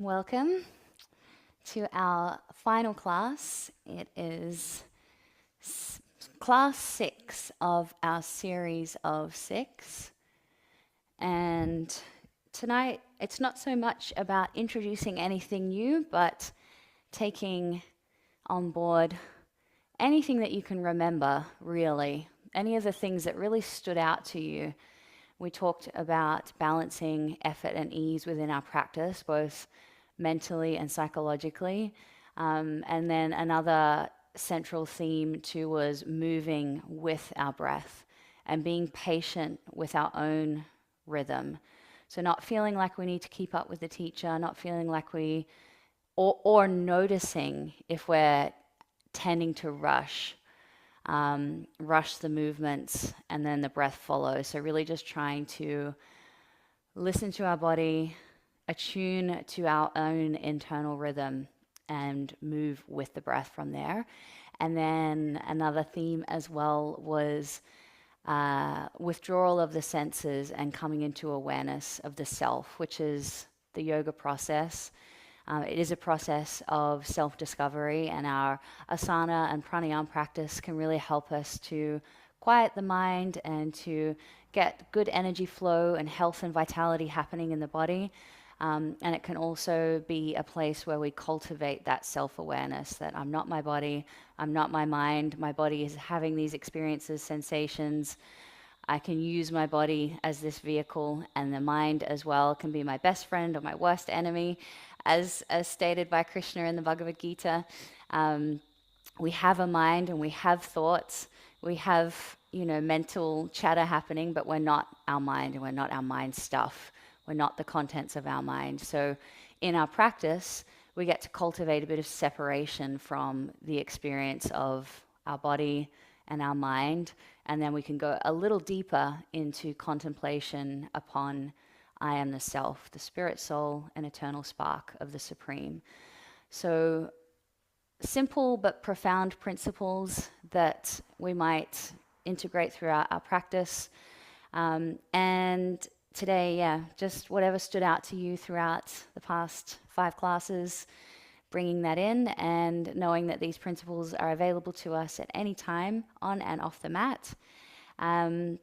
Welcome to our final class. It is class 6 of our series of 6. And tonight, it's not so much about introducing anything new, but taking on board anything that you can remember, really. Any of the things that really stood out to you. We talked about balancing effort and ease within our practice, both mentally and psychologically. And then another central theme too was moving with our breath and being patient with our own rhythm. So not feeling like we need to keep up with the teacher, not feeling like or noticing if we're tending to rush the movements, and then the breath follows. So really just trying to listen to our body, attune to our own internal rhythm, and move with the breath from there. And then another theme as well was withdrawal of the senses and coming into awareness of the self, which is the yoga process. It is a process of self-discovery, and our asana and pranayama practice can really help us to quiet the mind and to get good energy flow and health and vitality happening in the body. And it can also be a place where we cultivate that self-awareness that I'm not my body, I'm not my mind, my body is having these experiences, sensations. I can use my body as this vehicle, and the mind as well can be my best friend or my worst enemy, as stated by Krishna in the Bhagavad Gita. We have a mind and we have thoughts. We have, mental chatter happening, but we're not our mind and we're not our mind stuff. We're not the contents of our mind. So in our practice, we get to cultivate a bit of separation from the experience of our body and our mind, and then we can go a little deeper into contemplation upon I am the self, the spirit, soul, and eternal spark of the Supreme. So simple but profound principles that we might integrate throughout our practice. And today, just whatever stood out to you throughout the past 5 classes, bringing that in and knowing that these principles are available to us at any time on and off the mat. And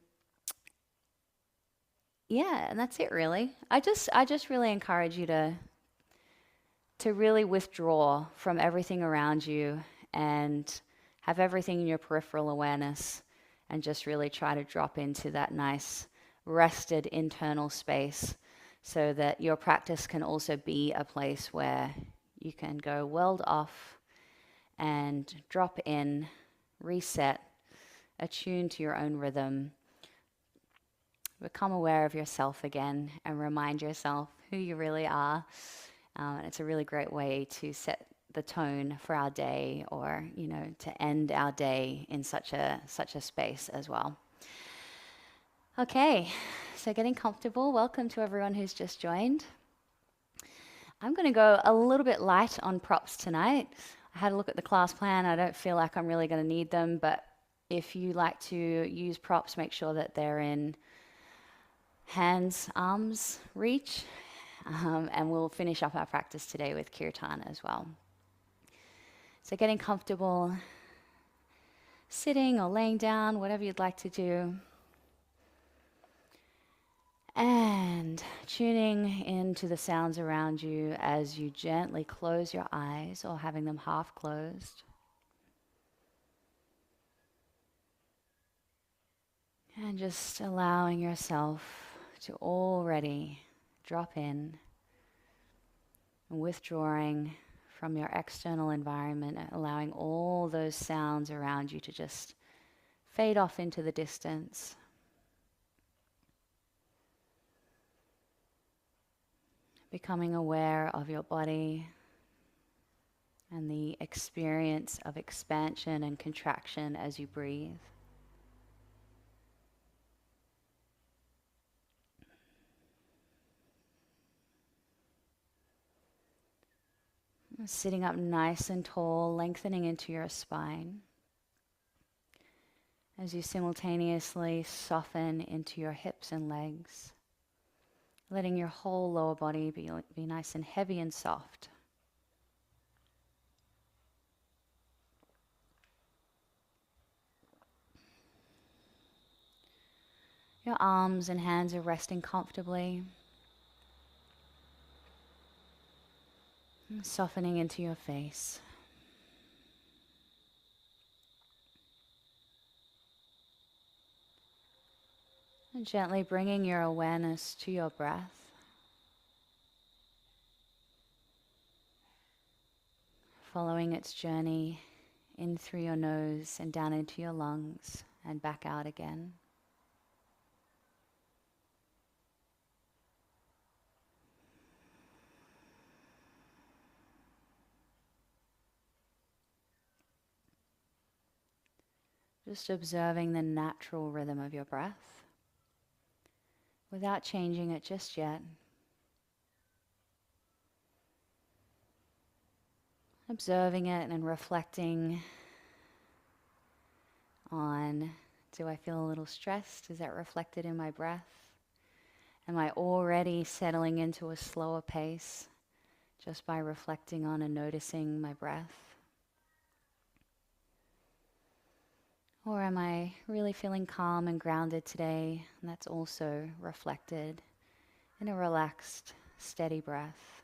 that's it really. I just really encourage you to really withdraw from everything around you and have everything in your peripheral awareness, and just really try to drop into that nice rested internal space, so that your practice can also be a place where you can go world off and drop in, reset, attune to your own rhythm, become aware of yourself again, and remind yourself who you really are. And it's a really great way to set the tone for our day, or to end our day in such a space as well. Okay, so getting comfortable. Welcome to everyone who's just joined. I'm going to go a little bit light on props tonight. I had a look at the class plan. I don't feel like I'm really going to need them, but if you like to use props, make sure that they're in hands, arms reach. And we'll finish up our practice today with kirtan as well. So getting comfortable, sitting or laying down, whatever you'd like to do. And tuning into the sounds around you as you gently close your eyes, or having them half closed. And just allowing yourself to already drop in and withdrawing from your external environment, allowing all those sounds around you to just fade off into the distance. Becoming aware of your body and the experience of expansion and contraction as you breathe. Sitting up nice and tall, lengthening into your spine as you simultaneously soften into your hips and legs, letting your whole lower body be nice and heavy and soft. Your arms and hands are resting comfortably, softening into your face. And gently bringing your awareness to your breath. Following its journey in through your nose and down into your lungs and back out again. Just observing the natural rhythm of your breath without changing it just yet. Observing it and reflecting on, do I feel a little stressed? Is that reflected in my breath? Am I already settling into a slower pace just by reflecting on and noticing my breath? Or am I really feeling calm and grounded today? And that's also reflected in a relaxed, steady breath.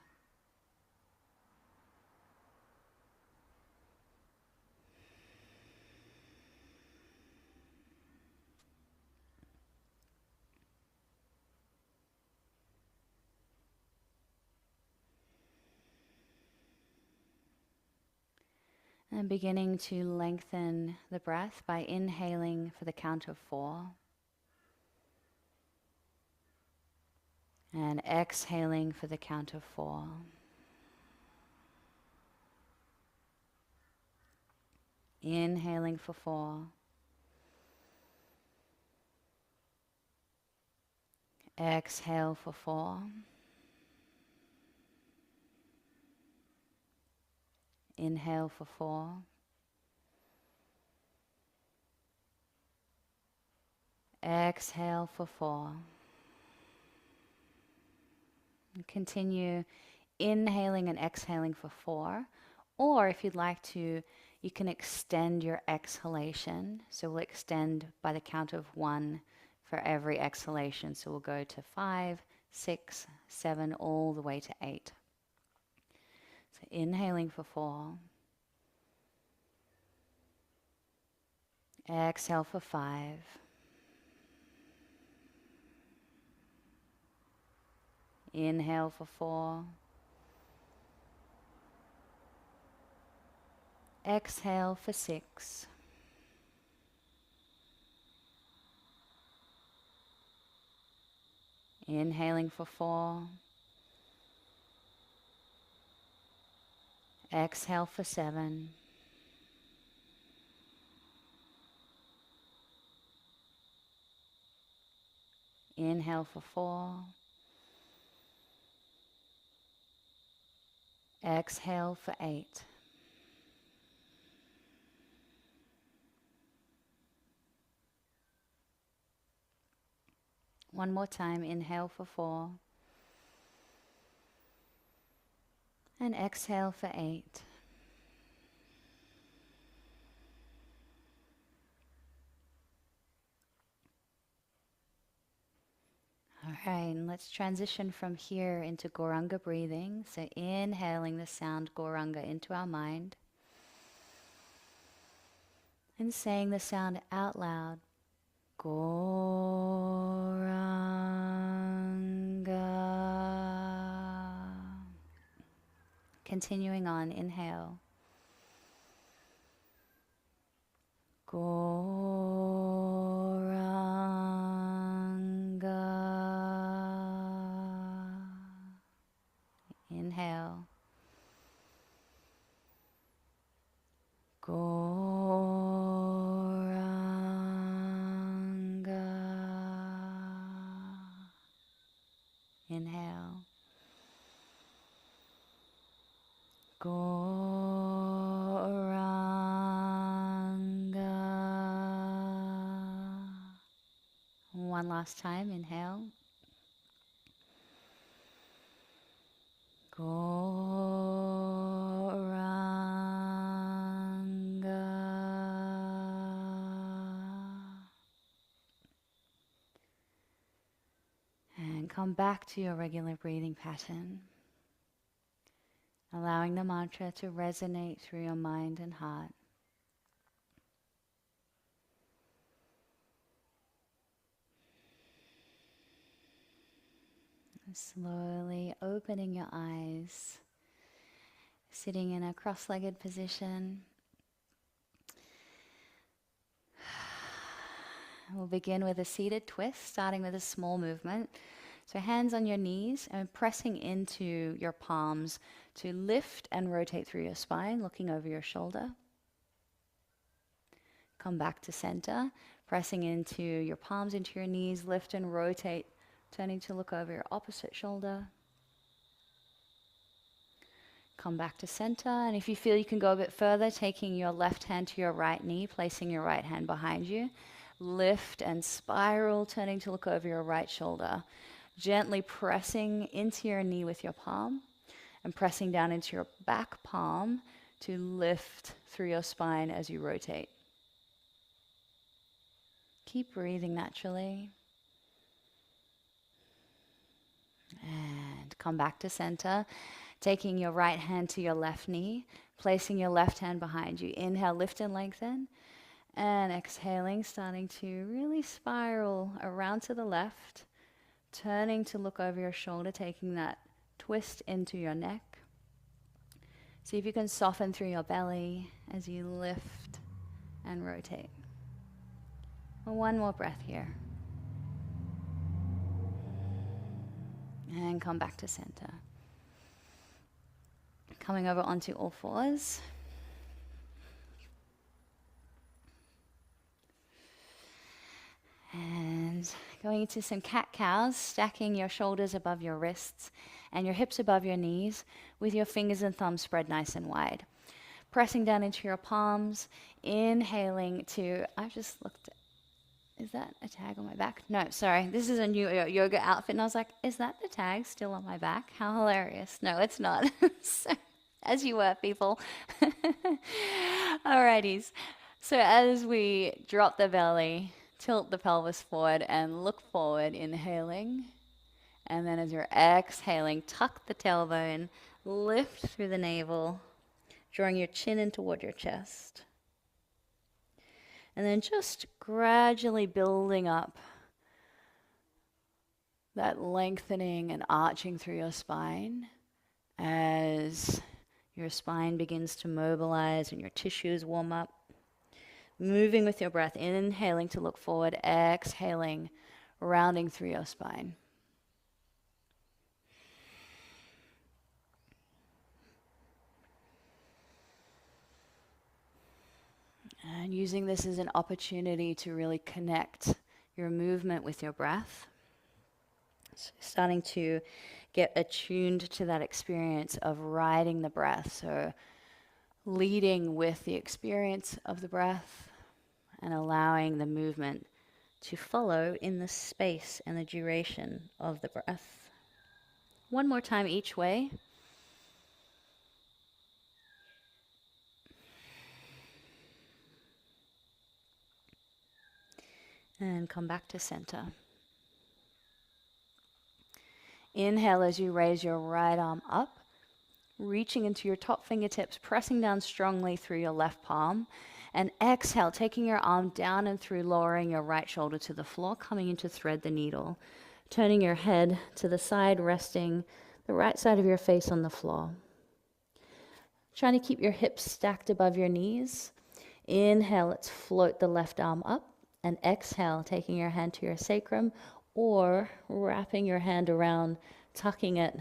And beginning to lengthen the breath by inhaling for the count of 4. And exhaling for the count of 4. Inhaling for 4. Exhale for 4. Inhale for 4. Exhale for 4. And continue inhaling and exhaling for 4. Or if you'd like to, you can extend your exhalation. So we'll extend by the count of 1 for every exhalation. So we'll go to 5, 6, 7, all the way to 8. So inhaling for 4. Exhale for 5. Inhale for 4. Exhale for 6. Inhaling for 4. Exhale for 7. Inhale for 4. Exhale for 8. One more time, inhale for 4. And exhale for 8. All right, and let's transition from here into Gauranga breathing. So inhaling the sound Gauranga into our mind. And saying the sound out loud. Gauranga. Continuing on, inhale. Gauranga. Inhale. Gauranga. Inhale. Gauranga. One last time, inhale. And come back to your regular breathing pattern, allowing the mantra to resonate through your mind and heart. Slowly opening your eyes, sitting in a cross-legged position. We'll begin with a seated twist, starting with a small movement. So hands on your knees and pressing into your palms to lift and rotate through your spine, looking over your shoulder. Come back to center, pressing into your palms into your knees, lift and rotate, turning to look over your opposite shoulder. Come back to center, and if you feel you can go a bit further, taking your left hand to your right knee, placing your right hand behind you. Lift and spiral, turning to look over your right shoulder. Gently pressing into your knee with your palm and pressing down into your back palm to lift through your spine as you rotate. Keep breathing naturally. And come back to center, taking your right hand to your left knee, placing your left hand behind you. Inhale, lift and lengthen. And exhaling, starting to really spiral around to the left, turning to look over your shoulder, taking that twist into your neck. See if you can soften through your belly as you lift and rotate. One more breath here. And come back to center. Coming over onto all fours. And going into some cat-cows, stacking your shoulders above your wrists and your hips above your knees with your fingers and thumbs spread nice and wide. Pressing down into your palms, inhaling to, I've just looked, is that a tag on my back? No, sorry, this is a new yoga outfit, and I was like, is that the tag still on my back? How hilarious. No, it's not. So, as you were, people. Alrighties. So as we drop the belly, tilt the pelvis forward and look forward, inhaling. And then as you're exhaling, tuck the tailbone, lift through the navel, drawing your chin in toward your chest. And then just gradually building up that lengthening and arching through your spine as your spine begins to mobilize and your tissues warm up. Moving with your breath, inhaling to look forward, exhaling, rounding through your spine. And using this as an opportunity to really connect your movement with your breath. So starting to get attuned to that experience of riding the breath. So leading with the experience of the breath and allowing the movement to follow in the space and the duration of the breath. One more time each way. And come back to center. Inhale as you raise your right arm up, reaching into your top fingertips, pressing down strongly through your left palm. And exhale, taking your arm down and through, lowering your right shoulder to the floor, coming in to thread the needle. Turning your head to the side, resting the right side of your face on the floor. Trying to keep your hips stacked above your knees. Inhale, let's float the left arm up. And exhale, taking your hand to your sacrum or wrapping your hand around, tucking it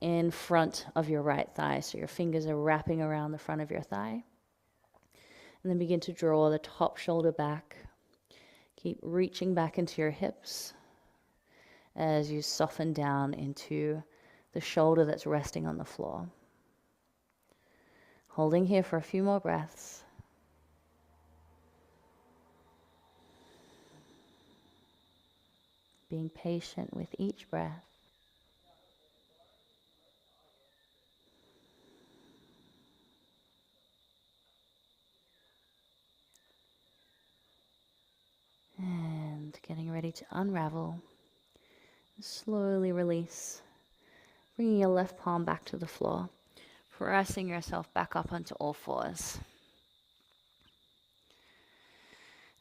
in front of your right thigh. So your fingers are wrapping around the front of your thigh. And then begin to draw the top shoulder back. Keep reaching back into your hips as you soften down into the shoulder that's resting on the floor. Holding here for a few more breaths. Being patient with each breath. ready to unravel. Slowly release, bringing your left palm back to the floor, pressing yourself back up onto all fours.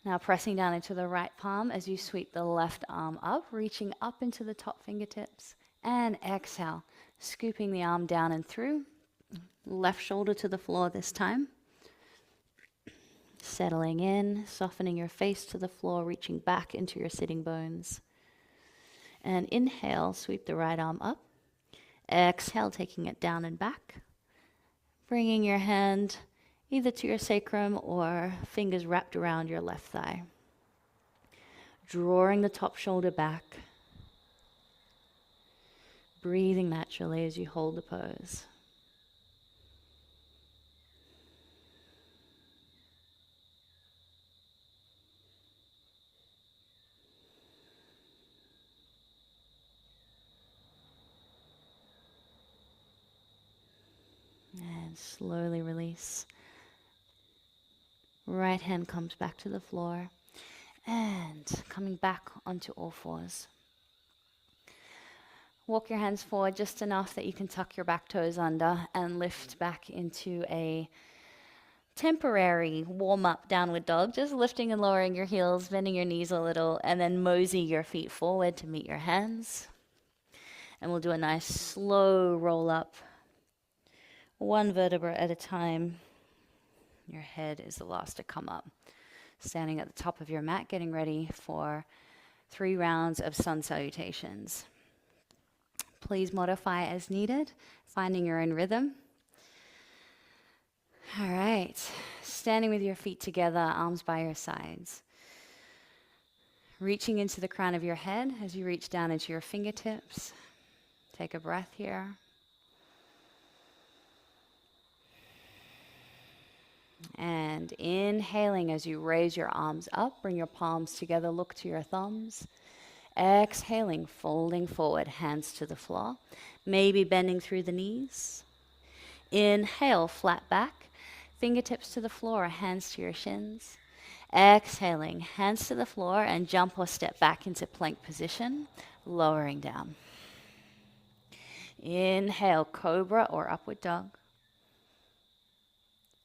Now pressing down into the right palm as you sweep the left arm up, reaching up into the top fingertips. And exhale, scooping the arm down and through. Left shoulder to the floor this time. Settling in, softening your face to the floor, reaching back into your sitting bones. And inhale, sweep the right arm up. Exhale, taking it down and back. Bringing your hand either to your sacrum or fingers wrapped around your left thigh. Drawing the top shoulder back. Breathing naturally as you hold the pose. And slowly release. Right hand comes back to the floor and coming back onto all fours. Walk your hands forward just enough that you can tuck your back toes under and lift back into a temporary warm-up downward dog, just lifting and lowering your heels, bending your knees a little, and then mosey your feet forward to meet your hands. And we'll do a nice slow roll up, one vertebra at a time. Your head is the last to come up. Standing at the top of your mat, getting ready for 3 rounds of sun salutations. Please modify as needed, finding your own rhythm. All right, standing with your feet together, arms by your sides. Reaching into the crown of your head as you reach down into your fingertips. Take a breath here. And inhaling as you raise your arms up, bring your palms together, look to your thumbs. Exhaling, folding forward, hands to the floor, maybe bending through the knees. Inhale, flat back, fingertips to the floor, hands to your shins. Exhaling, hands to the floor and jump or step back into plank position, lowering down. Inhale, cobra or upward dog.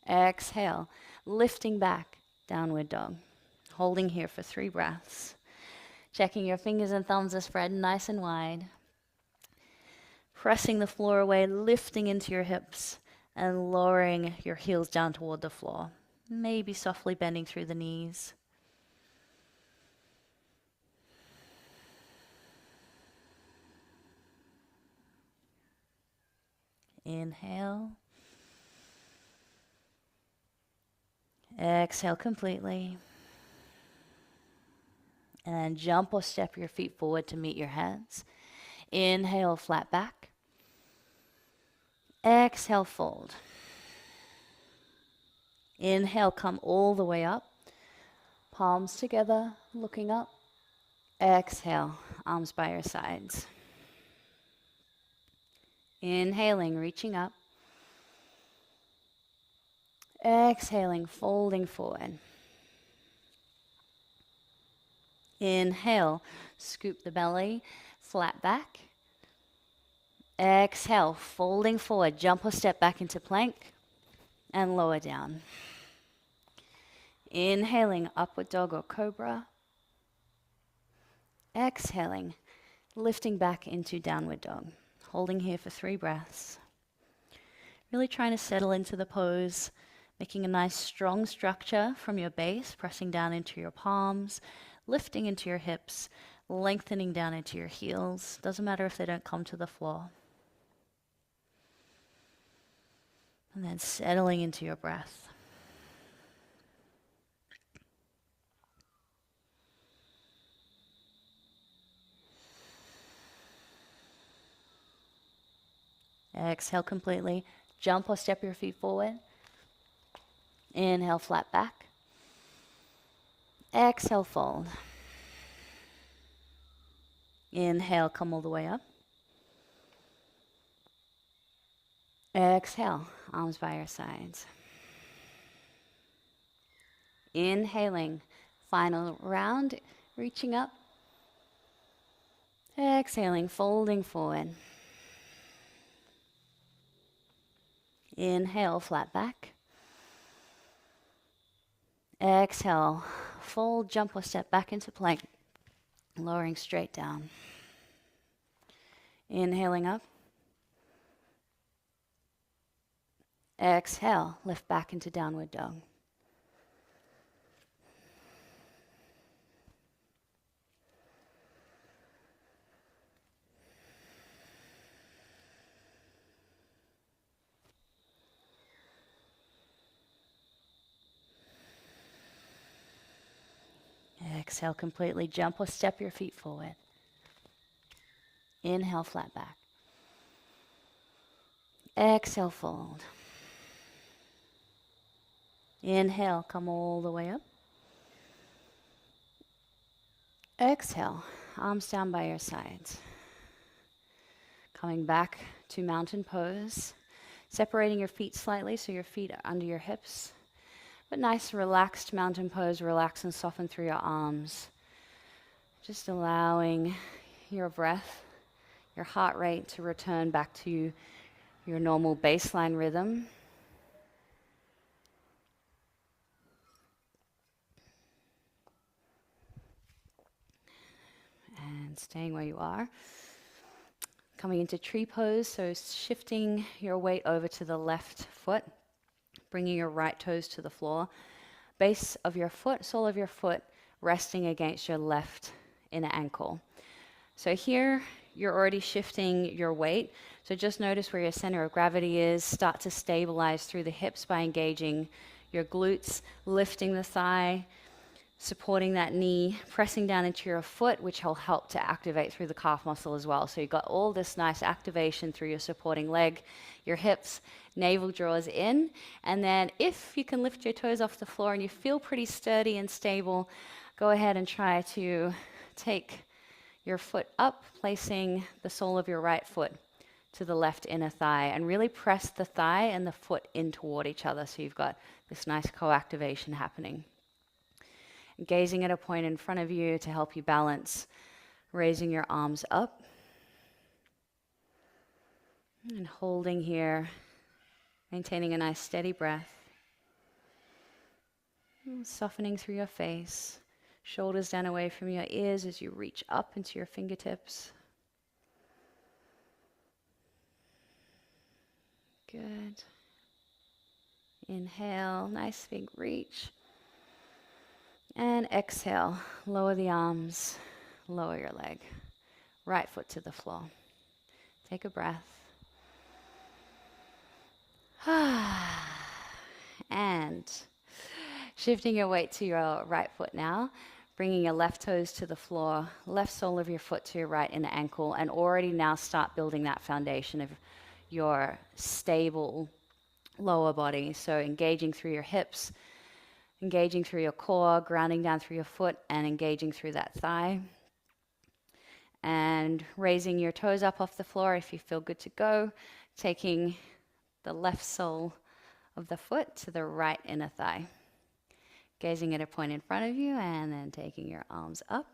Exhale, lifting back, downward dog. Holding here for 3 breaths. Checking your fingers and thumbs are spread nice and wide. Pressing the floor away, lifting into your hips and lowering your heels down toward the floor. Maybe softly bending through the knees. Inhale. Exhale completely. And jump or step your feet forward to meet your hands. Inhale, flat back. Exhale, fold. Inhale, come all the way up. Palms together, looking up. Exhale, arms by your sides. Inhaling, reaching up. Exhaling, folding forward. Inhale, scoop the belly, flat back. Exhale, folding forward, jump or step back into plank and lower down. Inhaling, upward dog or cobra. Exhaling, lifting back into downward dog. Holding here for 3 breaths. Really trying to settle into the pose, making a nice strong structure from your base, pressing down into your palms, lifting into your hips, lengthening down into your heels. Doesn't matter if they don't come to the floor. And then settling into your breath. Exhale completely. Jump or step your feet forward. Inhale, flat back. Exhale, fold. Inhale, come all the way up. Exhale, arms by your sides. Inhaling, final round, reaching up. Exhaling, folding forward. Inhale, flat back. Exhale, fold, jump or step back into plank, lowering straight down. Inhaling up. Exhale, lift back into downward dog. Exhale, completely jump or step your feet forward. Inhale, flat back. Exhale, fold. Inhale, come all the way up. Exhale, arms down by your sides. Coming back to mountain pose. Separating your feet slightly so your feet are under your hips. But nice relaxed mountain pose, relax and soften through your arms. Just allowing your breath, your heart rate to return back to your normal baseline rhythm. And staying where you are. Coming into tree pose, so shifting your weight over to the left foot, bringing your right toes to the floor. Base of your foot, sole of your foot, resting against your left inner ankle. So here, you're already shifting your weight. So just notice where your center of gravity is. Start to stabilize through the hips by engaging your glutes, lifting the thigh, supporting that knee, pressing down into your foot, which will help to activate through the calf muscle as well. So you've got all this nice activation through your supporting leg, your hips, navel draws in. And then if you can lift your toes off the floor and you feel pretty sturdy and stable, go ahead and try to take your foot up, placing the sole of your right foot to the left inner thigh, and really press the thigh and the foot in toward each other. So you've got this nice co-activation happening. Gazing at a point in front of you to help you balance, raising your arms up and holding here, maintaining a nice steady breath, softening through your face, shoulders down away from your ears as you reach up into your fingertips. Good. Inhale, nice big reach. And exhale, lower the arms, lower your leg. Right foot to the floor. Take a breath. And shifting your weight to your right foot now, bringing your left toes to the floor, left sole of your foot to your right inner ankle, and already now start building that foundation of your stable lower body. So engaging through your hips, engaging through your core, grounding down through your foot, and engaging through that thigh. And raising your toes up off the floor if you feel good to go, taking the left sole of the foot to the right inner thigh. Gazing at a point in front of you, and then taking your arms up,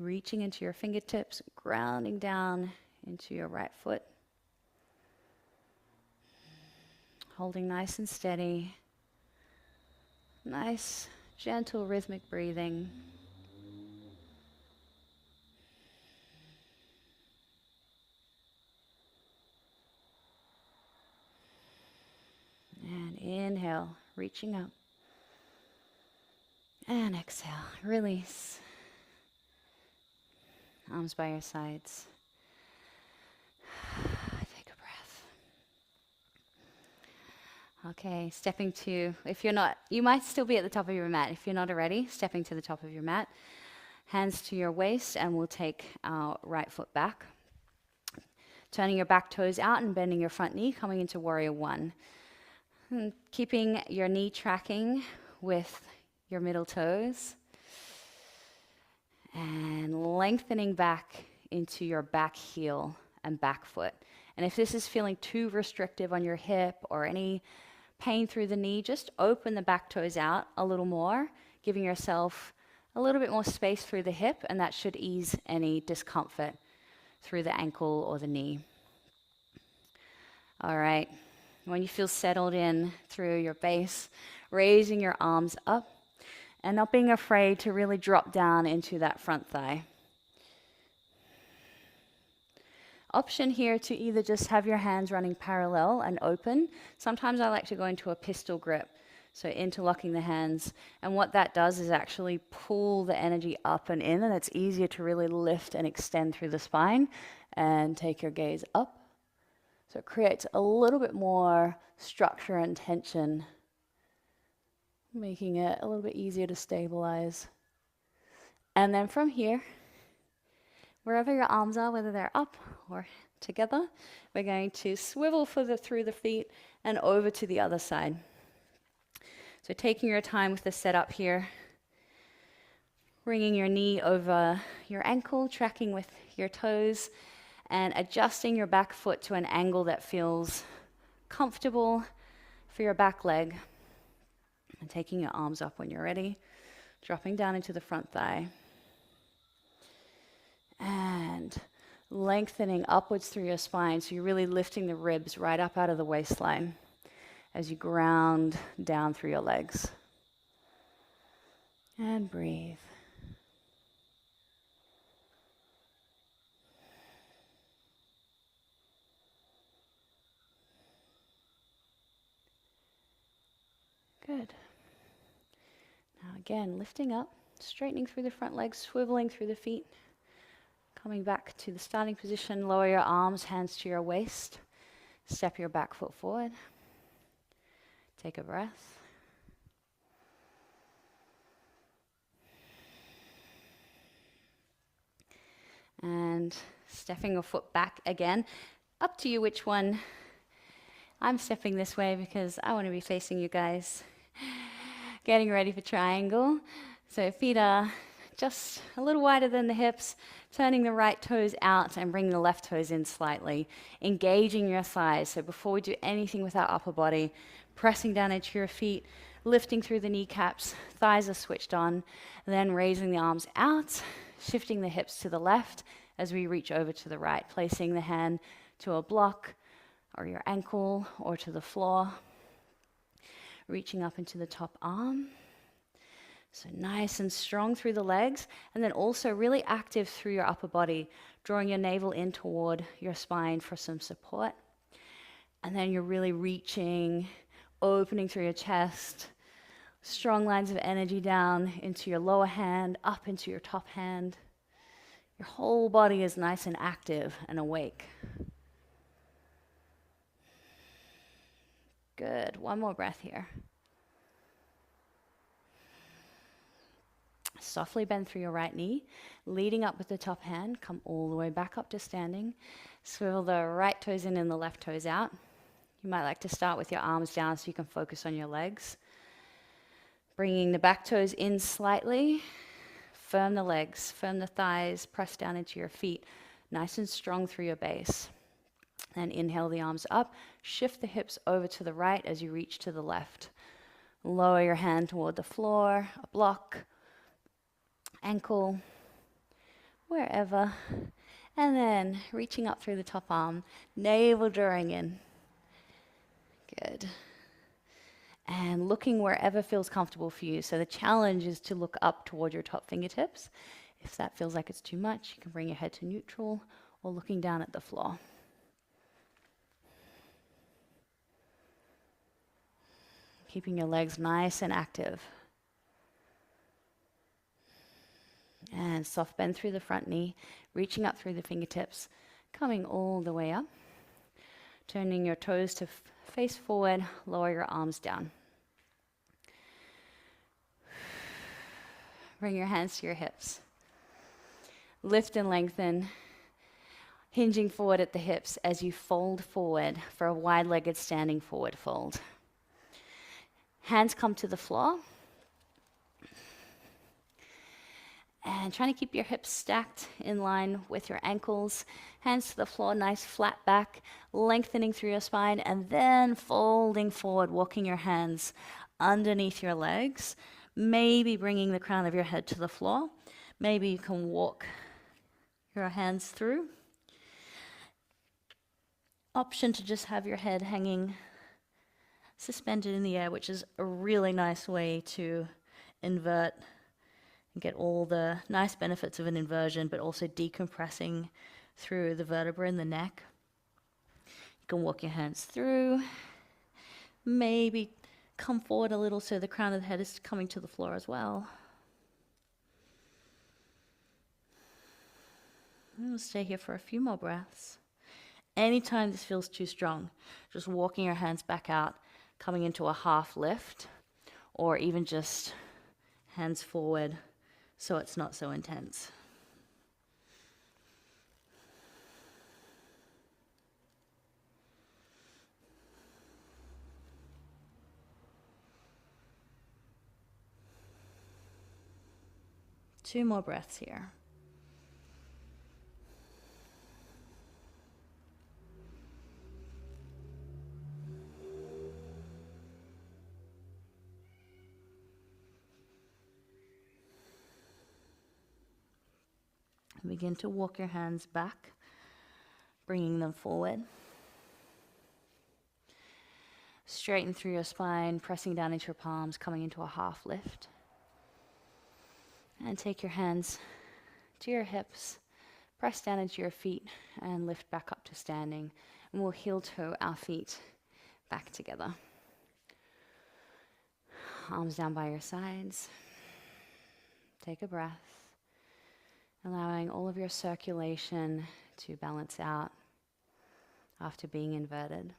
reaching into your fingertips, grounding down into your right foot. Holding nice and steady. Nice, gentle, rhythmic breathing. And inhale, reaching up. And exhale, release. Arms by your sides. Take a breath. Okay, stepping to, if you're not, you might still be at the top of your mat. If you're not already, stepping to the top of your mat. Hands to your waist, and we'll take our right foot back. Turning your back toes out and bending your front knee, coming into warrior one. And keeping your knee tracking with your middle toes. And lengthening back into your back heel and back foot. And if this is feeling too restrictive on your hip or any pain through the knee, just open the back toes out a little more, giving yourself a little bit more space through the hip, and that should ease any discomfort through the ankle or the knee. All right. When you feel settled in through your base, raising your arms up and not being afraid to really drop down into that front thigh. Option here to either just have your hands running parallel and open. Sometimes I like to go into a pistol grip, so interlocking the hands. And what that does is actually pull the energy up and in, and it's easier to really lift and extend through the spine. And take your gaze up. So it creates a little bit more structure and tension, making it a little bit easier to stabilize. And then from here, wherever your arms are, whether they're up or together, we're going to swivel through the feet and over to the other side. So taking your time with the setup here, bringing your knee over your ankle, tracking with your toes, and adjusting your back foot to an angle that feels comfortable for your back leg. And taking your arms up when you're ready, dropping down into the front thigh. And lengthening upwards through your spine, so you're really lifting the ribs right up out of the waistline as you ground down through your legs. And breathe. Good. Now again, lifting up, straightening through the front legs, swiveling through the feet. Coming back to the starting position, lower your arms, hands to your waist. Step your back foot forward. Take a breath. And stepping your foot back again. Up to you which one. I'm stepping this way because I want to be facing you guys. Getting ready for triangle. So feet are just a little wider than the hips, turning the right toes out and bringing the left toes in slightly, engaging your thighs. So before we do anything with our upper body, pressing down into your feet, lifting through the kneecaps, thighs are switched on, then raising the arms out, shifting the hips to the left as we reach over to the right, placing the hand to a block or your ankle or to the floor, reaching up into the top arm. So nice and strong through the legs, and then also really active through your upper body, drawing your navel in toward your spine for some support. And then you're really reaching, opening through your chest, strong lines of energy down into your lower hand, up into your top hand. Your whole body is nice and active and awake. Good. One more breath here. Softly bend through your right knee, leading up with the top hand. Come all the way back up to standing. Swivel the right toes in and the left toes out. You might like to start with your arms down so you can focus on your legs. Bringing the back toes in slightly. Firm the legs, firm the thighs, press down into your feet. Nice and strong through your base. And inhale the arms up. Shift the hips over to the right as you reach to the left. Lower your hand toward the floor, a block, ankle, wherever. And then reaching up through the top arm, navel drawing in. Good. And looking wherever feels comfortable for you. So the challenge is to look up toward your top fingertips. If that feels like it's too much, you can bring your head to neutral or looking down at the floor. Keeping your legs nice and active. And soft bend through the front knee, reaching up through the fingertips, coming all the way up. Turning your toes to face forward, lower your arms down. Bring your hands to your hips. Lift and lengthen, hinging forward at the hips as you fold forward for a wide-legged standing forward fold. Hands come to the floor. And trying to keep your hips stacked in line with your ankles. Hands to the floor, nice flat back, lengthening through your spine, and then folding forward, walking your hands underneath your legs, maybe bringing the crown of your head to the floor. Maybe you can walk your hands through. Option to just have your head hanging suspended in the air, which is a really nice way to invert and get all the nice benefits of an inversion, but also decompressing through the vertebra in the neck. You can walk your hands through. Maybe come forward a little so the crown of the head is coming to the floor as well. And we'll stay here for a few more breaths. Anytime this feels too strong, just walking your hands back out, coming into a half lift, or even just hands forward so it's not so intense. Two more breaths here. Begin to walk your hands back, bringing them forward. Straighten through your spine, pressing down into your palms, coming into a half lift. And take your hands to your hips, press down into your feet, and lift back up to standing. And we'll heel toe our feet back together. Arms down by your sides. Take a breath. Allowing all of your circulation to balance out after being inverted.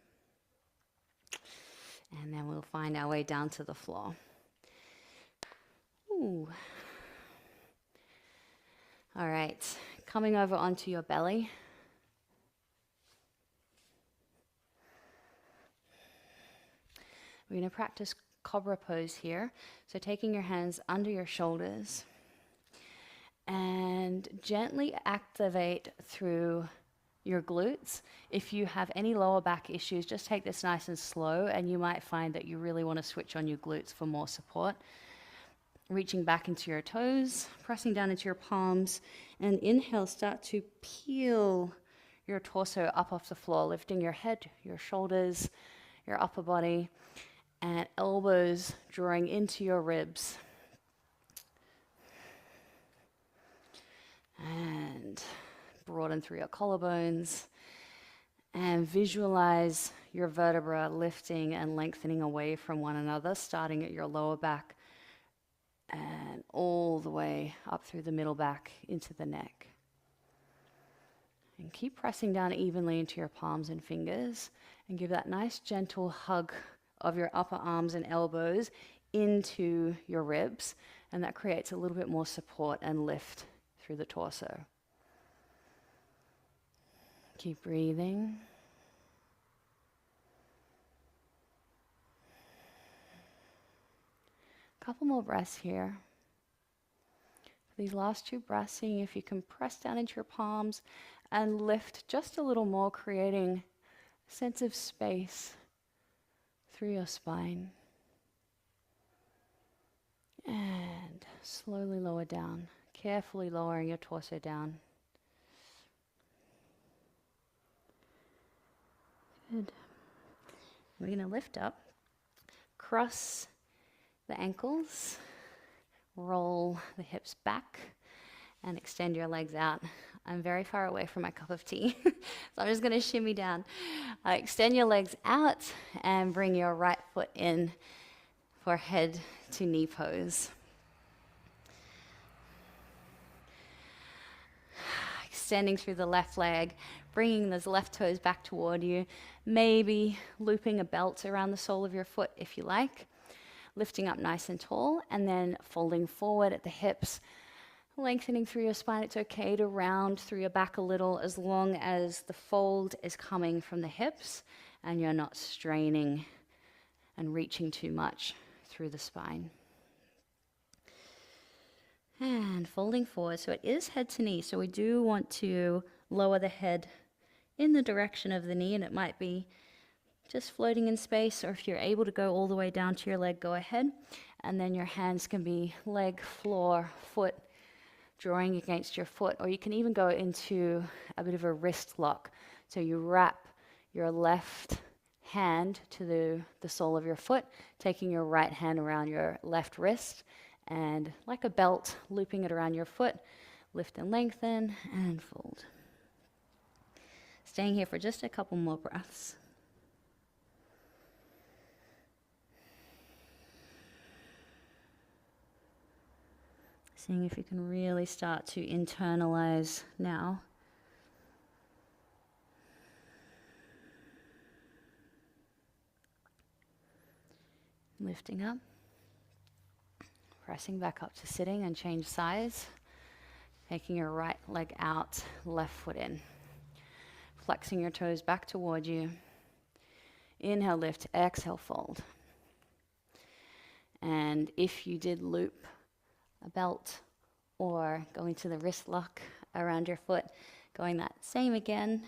And then we'll find our way down to the floor. Ooh. All right, coming over onto your belly. We're going to practice cobra pose here. So taking your hands under your shoulders, and gently activate through your glutes. If you have any lower back issues, just take this nice and slow, and you might find that you really want to switch on your glutes for more support. Reaching back into your toes, pressing down into your palms, and inhale, start to peel your torso up off the floor, lifting your head, your shoulders, your upper body, and elbows drawing into your ribs. And broaden through your collarbones, and visualize your vertebra lifting and lengthening away from one another, starting at your lower back and all the way up through the middle back into the neck. And keep pressing down evenly into your palms and fingers, and give that nice gentle hug of your upper arms and elbows into your ribs, and that creates a little bit more support and lift through the torso. Keep breathing. Couple more breaths here. For these last two breaths, seeing if you can press down into your palms and lift just a little more, creating a sense of space through your spine. And slowly lower down. Carefully lowering your torso down. Good. We're going to lift up, cross the ankles, roll the hips back, and extend your legs out. I'm very far away from my cup of tea, so I'm just going to shimmy down. Extend your legs out and bring your right foot in for head to knee pose. Extending through the left leg, bringing those left toes back toward you, maybe looping a belt around the sole of your foot if you like, lifting up nice and tall, and then folding forward at the hips, lengthening through your spine. It's okay to round through your back a little as long as the fold is coming from the hips and you're not straining and reaching too much through the spine. And folding forward, so it is head to knee, so we do want to lower the head in the direction of the knee, and it might be just floating in space, or if you're able to go all the way down to your leg, go ahead. And then your hands can be leg, floor, foot, drawing against your foot, or you can even go into a bit of a wrist lock. So you wrap your left hand to the sole of your foot, taking your right hand around your left wrist, and like a belt, looping it around your foot, lift and lengthen, and fold. Staying here for just a couple more breaths. Seeing if you can really start to internalize now. Lifting up, pressing back up to sitting and change size. Taking your right leg out, left foot in. Flexing your toes back toward you. Inhale, lift, exhale, fold. And if you did loop a belt or go into the wrist lock around your foot, going that same again,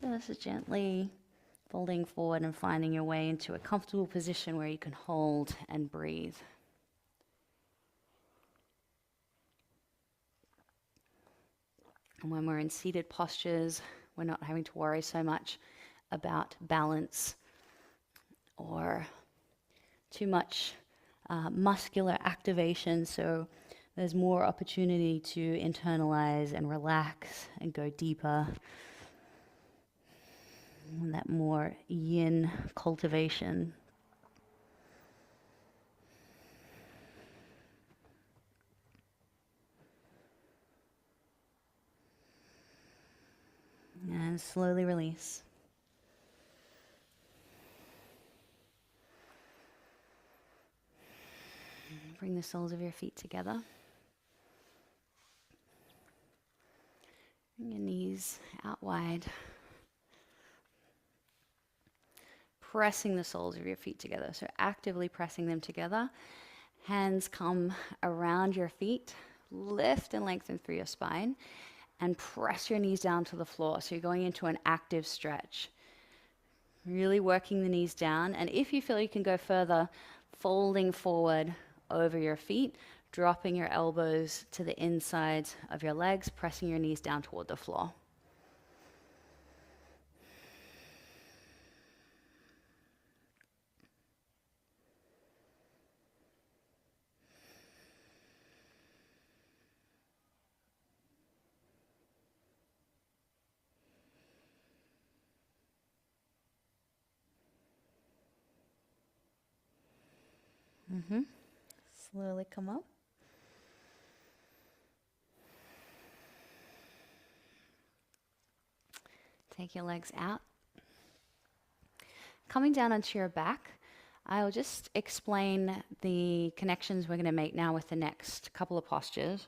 just gently folding forward and finding your way into a comfortable position where you can hold and breathe. And when we're in seated postures, we're not having to worry so much about balance or too much muscular activation, so there's more opportunity to internalize and relax and go deeper. And that more yin cultivation. And slowly release. Bring the soles of your feet together. Bring your knees out wide. Pressing the soles of your feet together, so actively pressing them together. Hands come around your feet, lift and lengthen through your spine, and press your knees down to the floor. So you're going into an active stretch. Really working the knees down, and if you feel you can go further, folding forward over your feet, dropping your elbows to the insides of your legs, pressing your knees down toward the floor. Slowly come up. Take your legs out. Coming down onto your back, I'll just explain the connections we're going to make now with the next couple of postures.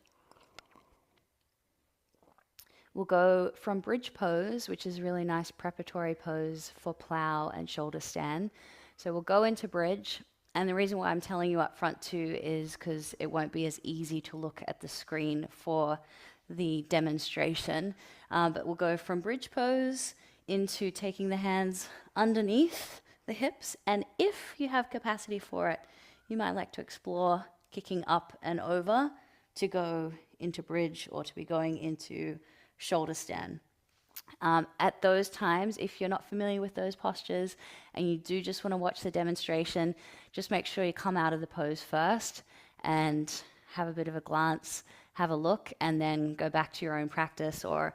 We'll go from bridge pose, which is a really nice preparatory pose for plow and shoulder stand. So we'll go into bridge. And the reason why I'm telling you up front too is because it won't be as easy to look at the screen for the demonstration. But we'll go from bridge pose into taking the hands underneath the hips. And if you have capacity for it, you might like to explore kicking up and over to go into bridge or to be going into shoulder stand. At those times, if you're not familiar with those postures and you do just want to watch the demonstration, just make sure you come out of the pose first and have a bit of a glance, have a look, and then go back to your own practice or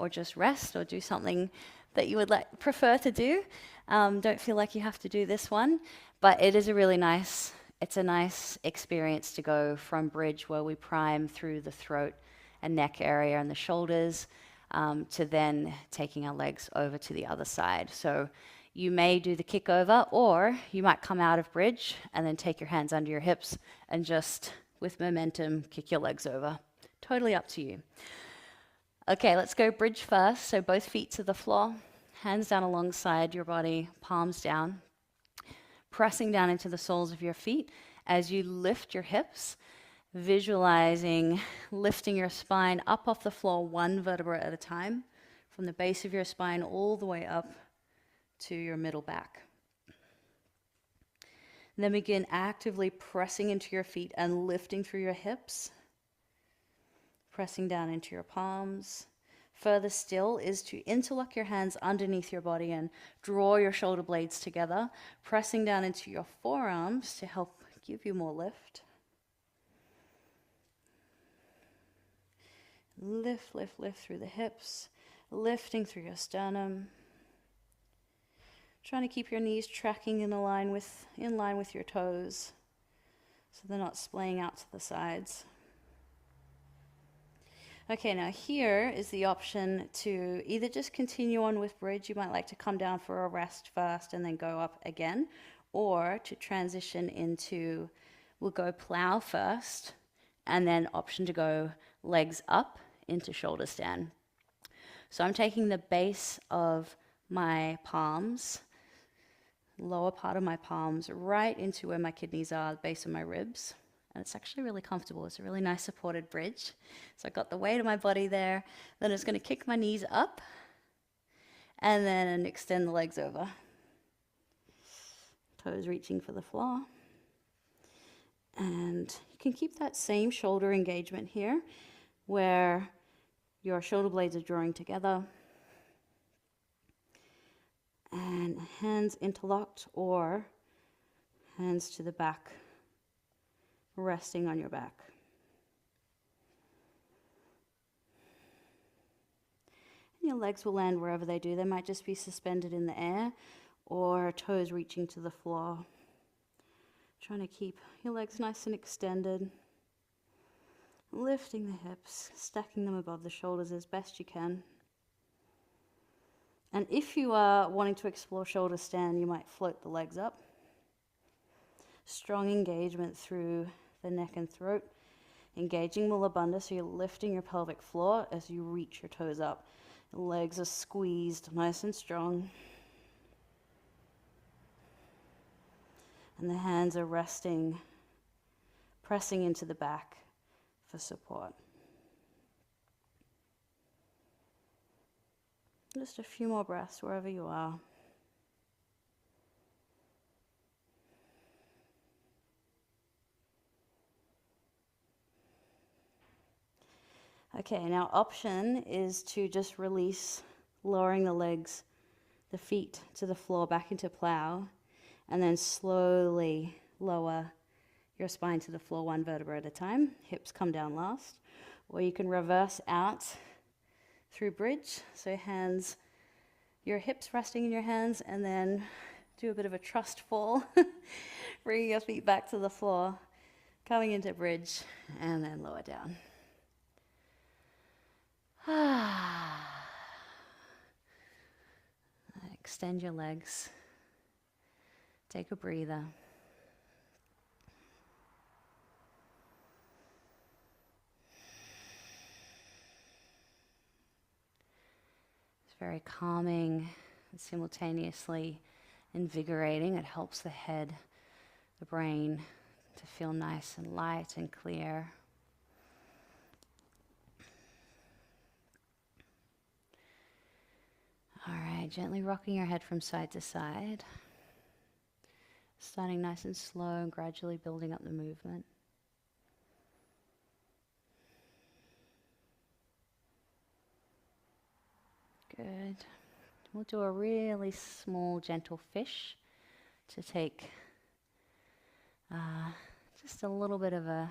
just rest or do something that you would prefer to do. Don't feel like you have to do this one, but it is a really nice, it's a nice experience to go from bridge where we prime through the throat and neck area and the shoulders, to then taking our legs over to the other side. So you may do the kick over, or you might come out of bridge and then take your hands under your hips and just, with momentum, kick your legs over. Totally up to you. Okay, let's go bridge first. So both feet to the floor, hands down alongside your body, palms down, pressing down into the soles of your feet as you lift your hips. Visualizing lifting your spine up off the floor one vertebra at a time, from the base of your spine all the way up to your middle back. And then begin actively pressing into your feet and lifting through your hips, pressing down into your palms. Further still is to interlock your hands underneath your body and draw your shoulder blades together, pressing down into your forearms to help give you more lift. Lift, lift, lift through the hips, lifting through your sternum. Trying to keep your knees tracking in line with your toes, so they're not splaying out to the sides. Okay, now here is the option to either just continue on with bridge. You might like to come down for a rest first and then go up again, or to transition into, we'll go plow first, and then option to go legs up into shoulder stand. So I'm taking the base of my palms, lower part of my palms, right into where my kidneys are, the base of my ribs. And it's actually really comfortable. It's a really nice supported bridge. So I got the weight of my body there. Then it's going to kick my knees up and then extend the legs over. Toes reaching for the floor. And you can keep that same shoulder engagement here where your shoulder blades are drawing together. And hands interlocked or hands to the back, resting on your back. And your legs will land wherever they do. They might just be suspended in the air or toes reaching to the floor. Trying to keep your legs nice and extended. Lifting the hips, stacking them above the shoulders as best you can. And if you are wanting to explore shoulder stand, you might float the legs up. Strong engagement through the neck and throat. Engaging Mula Bandha, so you're lifting your pelvic floor as you reach your toes up. The legs are squeezed nice and strong. And the hands are resting, pressing into the back for support. Just a few more breaths wherever you are. Okay, now option is to just release, lowering the legs, the feet to the floor back into plow, and then slowly lower your spine to the floor one vertebra at a time. Hips come down last. Or you can reverse out through bridge. So hands, your hips resting in your hands, and then do a bit of a trust fall. Bringing your feet back to the floor, coming into bridge, and then lower down. Extend your legs. Take a breather. It's very calming and simultaneously invigorating. It helps the head, the brain to feel nice and light and clear. All right, gently rocking your head from side to side. Starting nice and slow and gradually building up the movement. Good. We'll do a really small, gentle fish to take just a little bit of a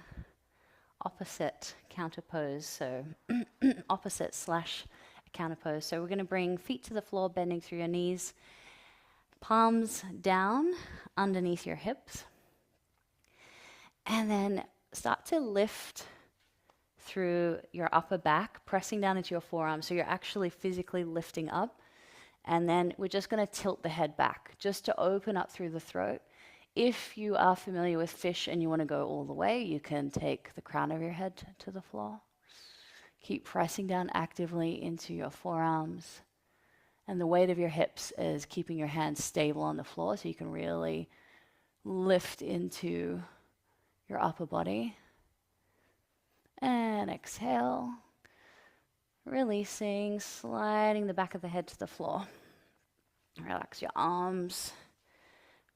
opposite counter pose. So opposite / counter pose. So we're going to bring feet to the floor, bending through your knees. Palms down underneath your hips. And then start to lift through your upper back, pressing down into your forearms. So you're actually physically lifting up. And then we're just going to tilt the head back just to open up through the throat. If you are familiar with fish and you want to go all the way, you can take the crown of your head to the floor. Keep pressing down actively into your forearms. And the weight of your hips is keeping your hands stable on the floor so you can really lift into your upper body. And exhale, releasing, sliding the back of the head to the floor. Relax your arms,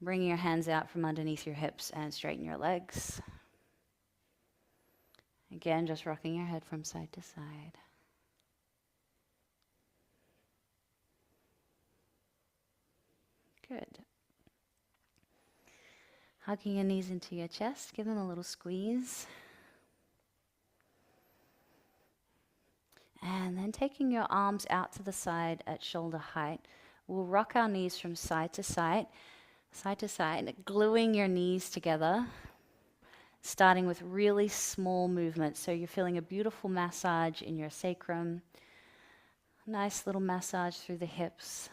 Bring your hands out from underneath your hips and straighten your legs. Again, just rocking your head from side to side. Good. Hugging your knees into your chest, give them a little squeeze. And then taking your arms out to the side at shoulder height, we'll rock our knees from side to side, gluing your knees together, starting with really small movements. So you're feeling a beautiful massage in your sacrum, nice little massage through the hips.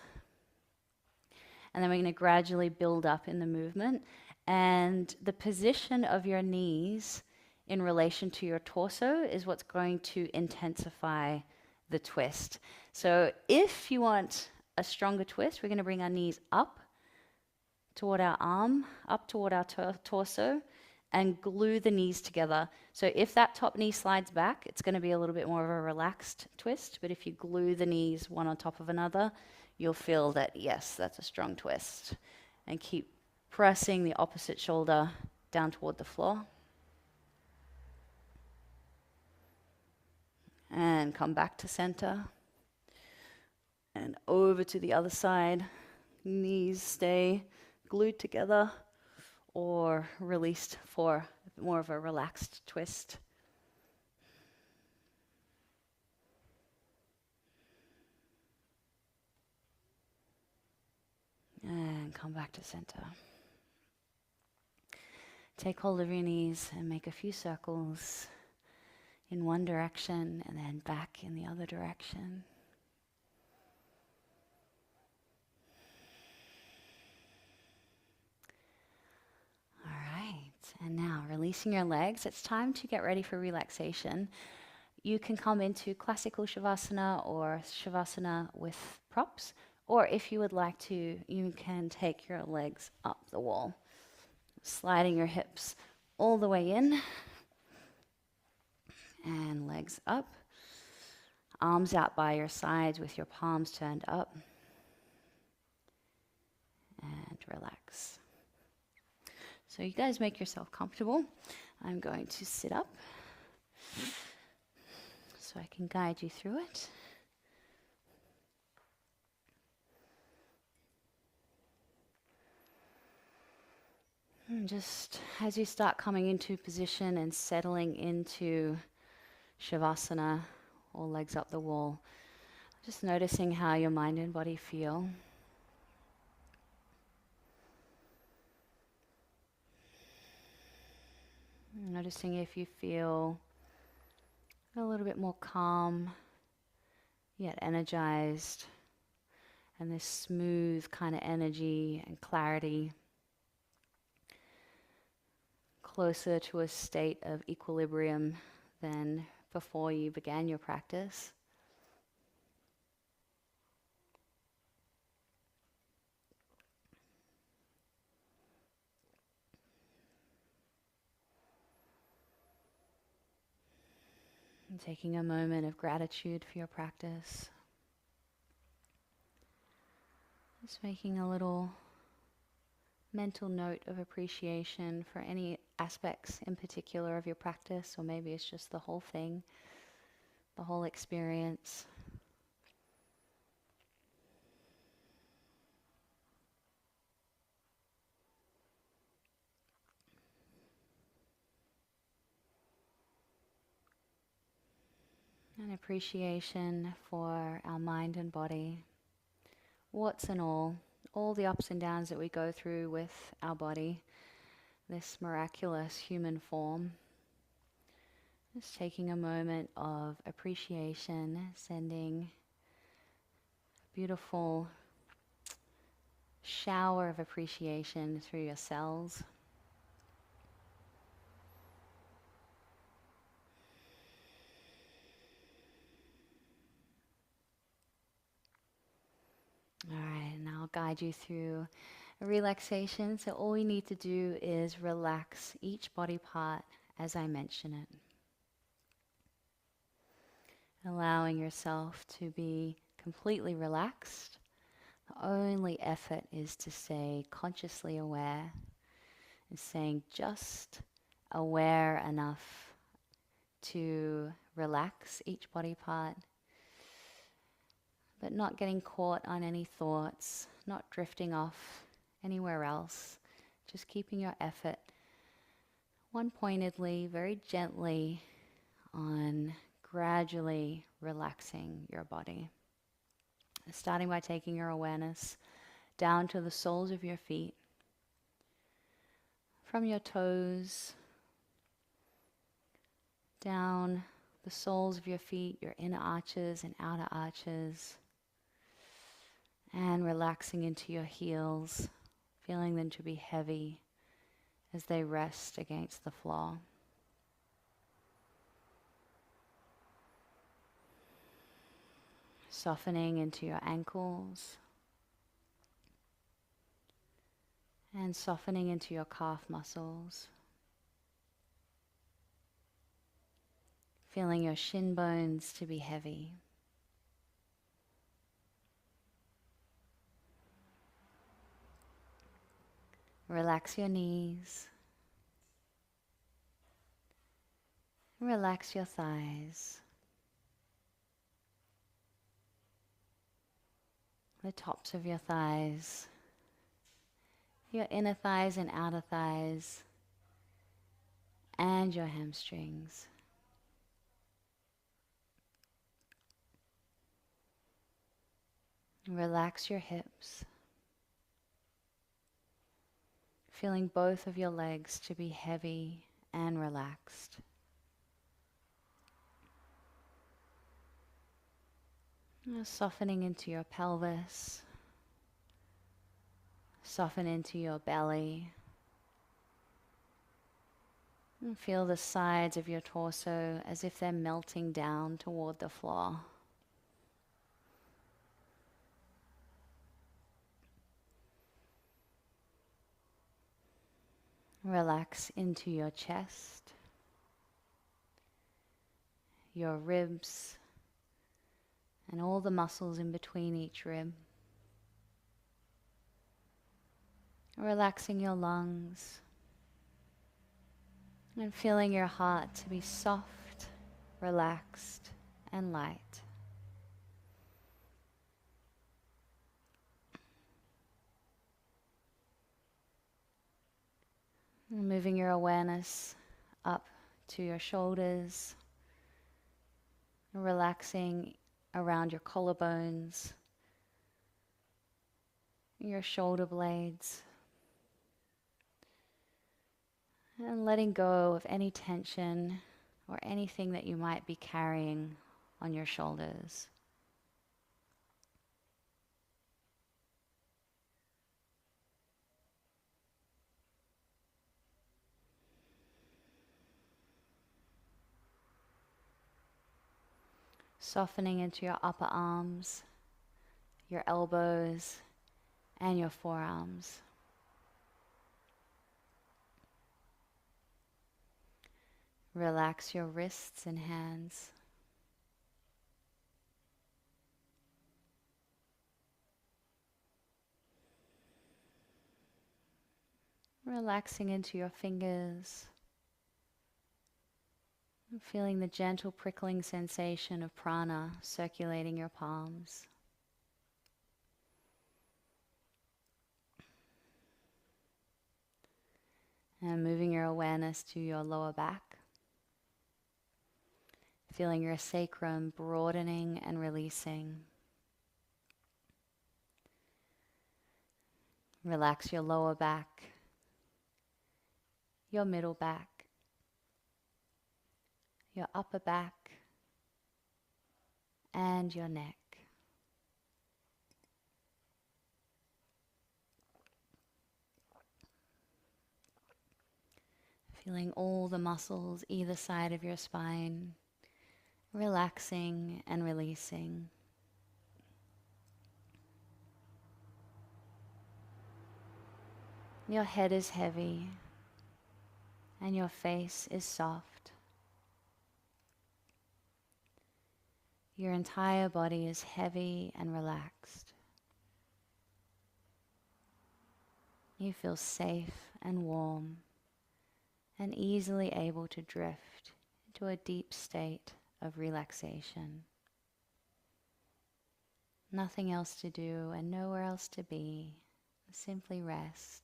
And then we're going to gradually build up in the movement. And the position of your knees in relation to your torso is what's going to intensify the twist. So if you want a stronger twist, we're going to bring our knees up toward our arm, up toward our torso, and glue the knees together. So if that top knee slides back, it's going to be a little bit more of a relaxed twist. But if you glue the knees one on top of another, you'll feel that, yes, that's a strong twist. And keep pressing the opposite shoulder down toward the floor. And come back to center. And over to the other side. Knees stay glued together or released for more of a relaxed twist. And come back to center. Take hold of your knees and make a few circles in one direction and then back in the other direction. All right, and now releasing your legs. It's time to get ready for relaxation. You can come into classical Shavasana or Shavasana with props, or if you would like to, you can take your legs up the wall, sliding your hips all the way in, and legs up, arms out by your sides with your palms turned up, and relax. So you guys make yourself comfortable. I'm going to sit up so I can guide you through it. And just as you start coming into position and settling into Shavasana, or legs up the wall, just noticing how your mind and body feel. Noticing if you feel a little bit more calm, yet energized, and this smooth kind of energy and clarity, closer to a state of equilibrium than before you began your practice. And taking a moment of gratitude for your practice. Just making a little mental note of appreciation for any aspects in particular of your practice, or maybe it's just the whole thing, the whole experience. An appreciation for our mind and body, warts and all the ups and downs that we go through with our body, this miraculous human form. Just taking a moment of appreciation, sending a beautiful shower of appreciation through your cells. All right, and I'll guide you through a relaxation. So all we need to do is relax each body part as I mention it. Allowing yourself to be completely relaxed, The only effort is to stay consciously aware, and staying just aware enough to relax each body part, but not getting caught on any thoughts, not drifting off anywhere else, just keeping your effort one-pointedly, very gently on gradually relaxing your body. Starting by taking your awareness down to the soles of your feet, from your toes, down the soles of your feet, your inner arches and outer arches, and relaxing into your heels, feeling them to be heavy as they rest against the floor. Softening into your ankles and softening into your calf muscles. Feeling your shin bones to be heavy. Relax your knees. Relax your thighs. The tops of your thighs, your inner thighs and outer thighs, and your hamstrings. Relax your hips, feeling both of your legs to be heavy and relaxed. Now softening into your pelvis, soften into your belly, and feel the sides of your torso as if they're melting down toward the floor. Relax into your chest, your ribs, and all the muscles in between each rib. Relaxing your lungs and feeling your heart to be soft, relaxed, and light. And moving your awareness up to your shoulders, relaxing around your collarbones, your shoulder blades, and letting go of any tension or anything that you might be carrying on your shoulders. Softening into your upper arms, your elbows, and your forearms. Relax your wrists and hands. Relaxing into your fingers. Feeling the gentle prickling sensation of prana circulating your palms. And moving your awareness to your lower back. Feeling your sacrum broadening and releasing. Relax your lower back, your middle back, your upper back, and your neck. Feeling all the muscles either side of your spine, relaxing and releasing. Your head is heavy and your face is soft. Your entire body is heavy and relaxed. You feel safe and warm and easily able to drift into a deep state of relaxation. Nothing else to do and nowhere else to be. Simply rest.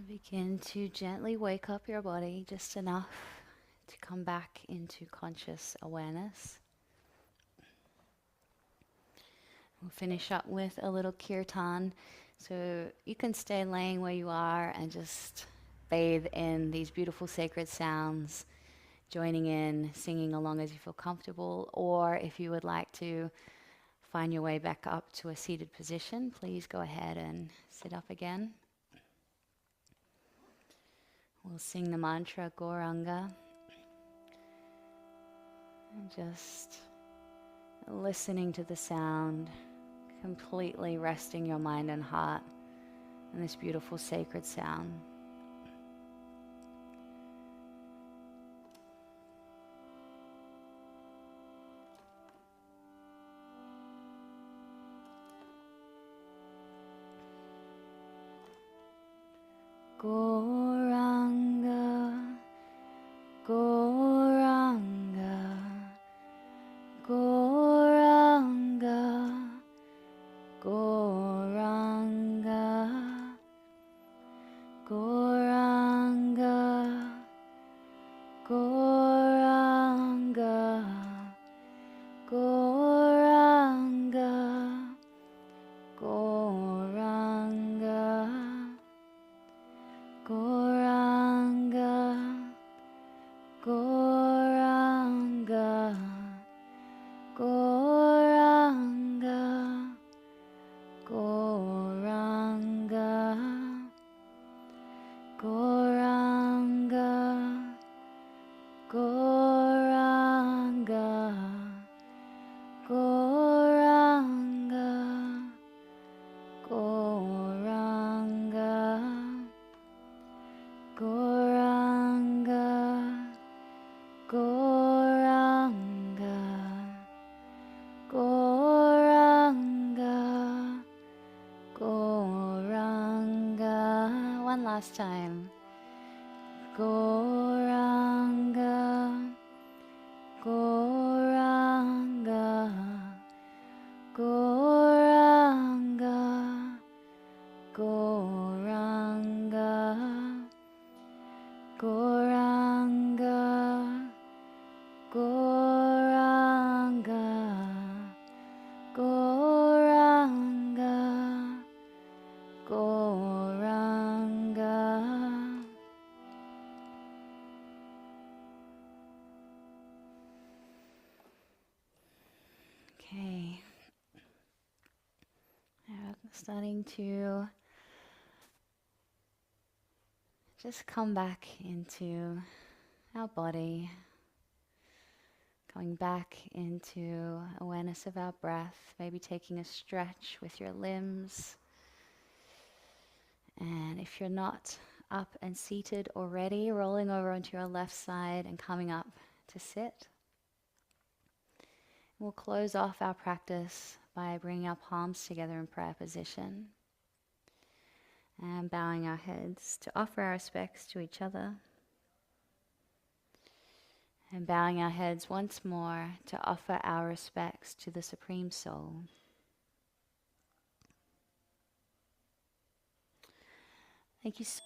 Begin to gently wake up your body just enough to come back into conscious awareness. We'll finish up with a little kirtan. So you can stay laying where you are and just bathe in these beautiful sacred sounds, joining in, singing along as you feel comfortable. Or if you would like to find your way back up to a seated position, please go ahead and sit up again. We'll sing the mantra Gauranga. And just listening to the sound, completely resting your mind and heart in this beautiful sacred sound. Gauranga, Gauranga, Gauranga, Gauranga, Gauranga, Gauranga, Gauranga, Gauranga, Gauranga, Gauranga, Gauranga, Gauranga, Gauranga, Gauranga, Gauranga, Gauranga, Gauranga, Gauranga, Gauranga, Gauranga. One last time. Gauranga, Gauranga, Gauranga, Gauranga, Gauranga, Gauranga, Gauranga, Gauranga. Okay. Now starting to just come back into our body, coming back into awareness of our breath, maybe taking a stretch with your limbs. And if you're not up and seated already, rolling over onto your left side and coming up to sit. We'll close off our practice by bringing our palms together in prayer position and bowing our heads to offer our respects to each other. And bowing our heads once more to offer our respects to the Supreme Soul. Thank you so